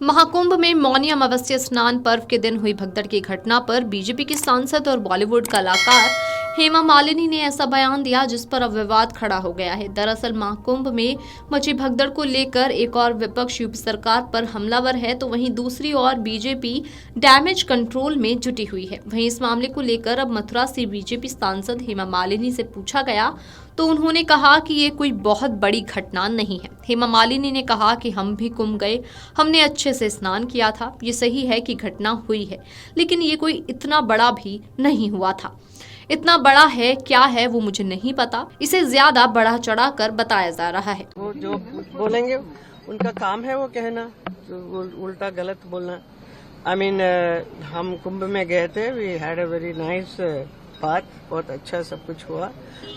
महाकुंभ में मौनी अमावस्या स्नान पर्व के दिन हुई भगदड़ की घटना पर बीजेपी की सांसद और बॉलीवुड कलाकार हेमा मालिनी ने ऐसा बयान दिया जिस पर अब विवाद खड़ा हो गया है। दरअसल महाकुंभ में मची भगदड़ को लेकर एक और विपक्ष यूपी सरकार पर हमलावर है, तो वहीं दूसरी ओर बीजेपी डैमेज कंट्रोल में जुटी हुई है। वहीं इस मामले को लेकर अब मथुरा से बीजेपी सांसद हेमा मालिनी से पूछा गया तो उन्होंने कहा कि ये कोई बहुत बड़ी घटना नहीं है। हेमा मालिनी ने कहा कि हम भी कुंभ गए, हमने अच्छे से स्नान किया था। ये सही है कि घटना हुई है, लेकिन ये कोई इतना बड़ा भी नहीं हुआ था। इतना बड़ा है क्या है वो मुझे नहीं पता, इसे ज्यादा बढ़ा चढ़ा कर बताया जा रहा है। वो जो बोलेंगे उनका काम है वो कहना, उल्टा गलत बोलना। आई मीन हम कुंभ में गए थे, we had a very nice path, बहुत अच्छा सब कुछ हुआ।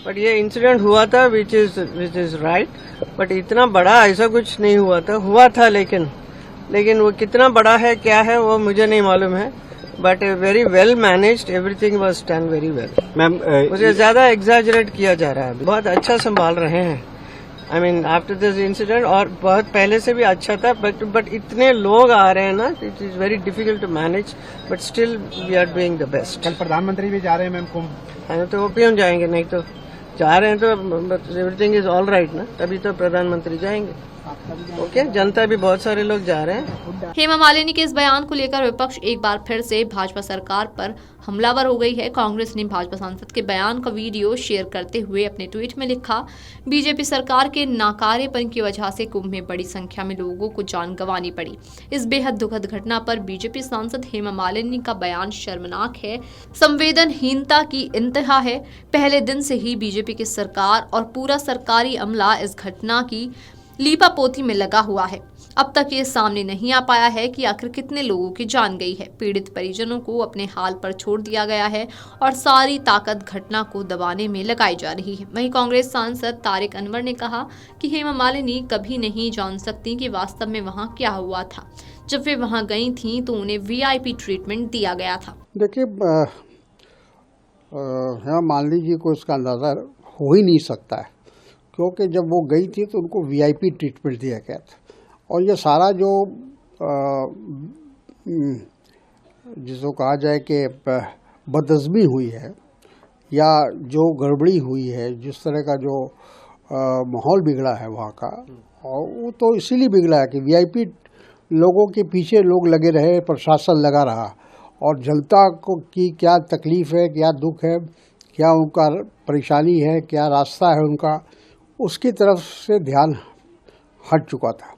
बट ये इंसिडेंट हुआ था विच इज राइट, बट इतना बड़ा ऐसा कुछ नहीं हुआ था लेकिन वो कितना बड़ा है क्या है वो मुझे नहीं मालूम है। But very well managed, everything was done very well. Ma'am मुझे ज्यादा एग्जैजरेट किया जा रहा है, बहुत अच्छा संभाल रहे हैं। I mean after this incident, और बहुत पहले से भी अच्छा था, बट इतने लोग आ रहे हैं ना, it is very difficult to manage, but still we are doing the best. कल प्रधानमंत्री भी जा रहे हैं मैम कुंभ, हाँ तो वो क्यों जाएंगे, नहीं तो जा रहे हैं तो एवरीथिंग इज ऑल राइट ना, तभी तो प्रधानमंत्री जाएंगे। ओके, जनता भी बहुत सारे लोग जा रहे हैं। हेमा मालिनी के इस बयान को लेकर विपक्ष एक बार फिर से भाजपा सरकार पर हमलावर हो गई है। कांग्रेस ने भाजपा सांसद के बयान का वीडियो शेयर करते हुए अपने ट्वीट में लिखा, बीजेपी सरकार के नाकारेपन की वजह से कुंभ में बड़ी संख्या में लोगों को जान गंवानी पड़ी। इस बेहद दुखद घटना पर बीजेपी सांसद हेमा मालिनी का बयान शर्मनाक है, संवेदनहीनता की इंतहा है। पहले दिन से ही बीजेपी की सरकार और पूरा सरकारी अमला इस घटना की लीपापोती में लगा हुआ है। अब तक ये सामने नहीं आ पाया है कि आखिर कितने लोगों की जान गई है। पीड़ित परिजनों को अपने हाल पर छोड़ दिया गया है और सारी ताकत घटना को दबाने में लगाई जा रही है। वहीं कांग्रेस सांसद तारिक अनवर ने कहा कि हेमा मालिनी कभी नहीं जान सकती कि वास्तव में वहां क्या हुआ था। जब वे वहां गई थी तो उन्हें वीआईपी ट्रीटमेंट दिया गया था। देखिए हेमा मालिनी जी को इसका अंदाजा हो ही नहीं सकता है, क्योंकि जब वो गई थी तो उनको वीआईपी ट्रीटमेंट दिया गया था। और ये सारा जो जिसको कहा जाए कि बदअज़मी हुई है या जो गड़बड़ी हुई है, जिस तरह का जो माहौल बिगड़ा है वहाँ का, और वो तो इसीलिए बिगड़ा है कि वीआईपी लोगों के पीछे लोग लगे रहे, प्रशासन लगा रहा, और जनता को की क्या तकलीफ़ है, क्या दुख है, क्या उनका परेशानी है, क्या रास्ता है उनका, उसकी तरफ से ध्यान हट चुका था।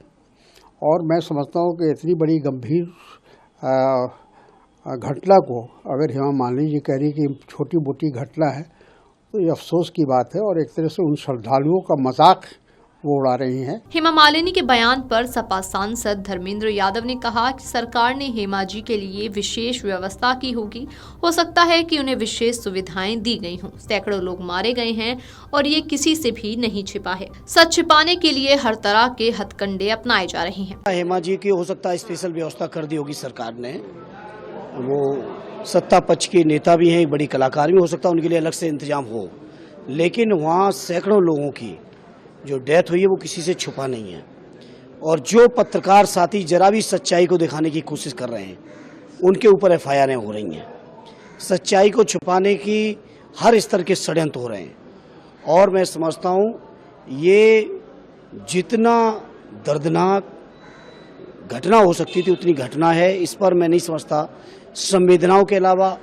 और मैं समझता हूँ कि इतनी बड़ी गंभीर घटना को अगर हेमा मालिनी जी कह रही कि छोटी मोटी घटना है, तो ये अफसोस की बात है और एक तरह से उन श्रद्धालुओं का मजाक वो उड़ा रही हैं। हेमा मालिनी के बयान पर सपा सांसद धर्मेंद्र यादव ने कहा कि सरकार ने हेमा जी के लिए विशेष व्यवस्था की होगी। हो सकता है कि उन्हें विशेष सुविधाएं दी गई हों। सैकड़ों लोग मारे गए हैं और ये किसी से भी नहीं छिपा है। सच छिपाने के लिए हर तरह के हथकंडे अपनाए जा रहे हैं। हेमा जी की हो सकता है स्पेशल व्यवस्था कर दी होगी सरकार ने। वो सत्ता पक्ष के नेता भी हैं, एक बड़ी कलाकार भी, हो सकता है उनके लिए अलग से इंतजाम हो, लेकिन वहाँ सैकड़ों लोगों की जो डेथ हुई है वो किसी से छुपा नहीं है। और जो पत्रकार साथी जरा भी सच्चाई को दिखाने की कोशिश कर रहे हैं, उनके ऊपर एफआईआरें हो रही हैं। सच्चाई को छुपाने की हर स्तर के षड्यंत्र हो रहे हैं। और मैं समझता हूँ ये जितना दर्दनाक घटना हो सकती थी उतनी घटना है। इस पर मैं नहीं समझता संवेदनाओं के अलावा,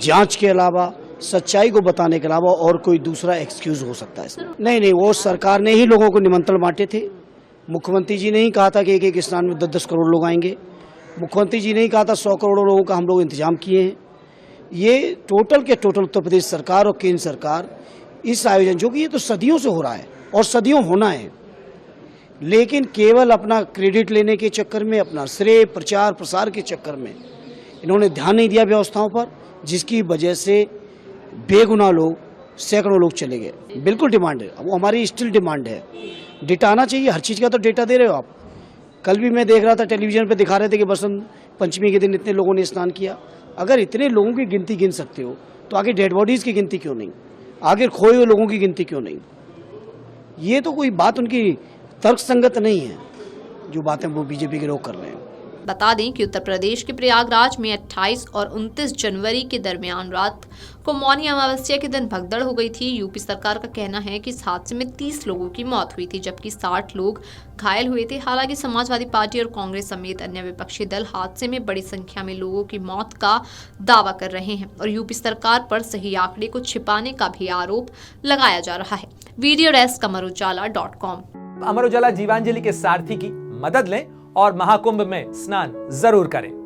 जांच के अलावा, सच्चाई को बताने के अलावा और कोई दूसरा एक्सक्यूज हो सकता है इसमें। नहीं, वो सरकार ने ही लोगों को निमंत्रण बांटे थे। मुख्यमंत्री जी ने ही कहा था कि एक स्नान में 10-10 करोड़ लोग आएंगे। मुख्यमंत्री जी ने ही कहा था 100 करोड़ लोगों का हम लोग इंतजाम किए हैं। ये टोटल के टोटल उत्तर प्रदेश सरकार और केंद्र सरकार इस आयोजन, जो कि ये तो सदियों से हो रहा है और सदियों होना है, लेकिन केवल अपना क्रेडिट लेने के चक्कर में, अपना श्रेय प्रचार प्रसार के चक्कर में इन्होंने ध्यान नहीं दिया व्यवस्थाओं पर, जिसकी वजह से बेगुनाह लोग, सैकड़ों लोग चले गए। बिल्कुल डिमांड है, वो हमारी स्टिल डिमांड है। डेटा आना चाहिए, हर चीज़ का तो डेटा दे रहे हो आप। कल भी मैं देख रहा था टेलीविजन पे दिखा रहे थे कि बसंत पंचमी के दिन इतने लोगों ने स्नान किया। अगर इतने लोगों की गिनती गिन सकते हो तो आगे डेड बॉडीज़ की गिनती क्यों नहीं, आगे खोए हुए लोगों की गिनती क्यों नहीं? ये तो कोई बात उनकी तर्क संगत नहीं है, जो बातें वो बीजेपी के लोग कर रहे हैं। बता दें कि उत्तर प्रदेश के प्रयागराज में 28 और 29 जनवरी के दरमियान रात को मौनी अमावस्या के दिन भगदड़ हो गई थी। यूपी सरकार का कहना है कि इस हादसे में 30 लोगों की मौत हुई थी, जबकि 60 लोग घायल हुए थे। हालांकि समाजवादी पार्टी और कांग्रेस समेत अन्य विपक्षी दल हादसे में बड़ी संख्या में लोगों की मौत का दावा कर रहे हैं और यूपी सरकार पर सही आंकड़े को छिपाने का भी आरोप लगाया जा रहा है। Video desk amarujala.com। Amar Ujala Jeevanjali के सारथी की मदद लें और महाकुंभ में स्नान जरूर करें।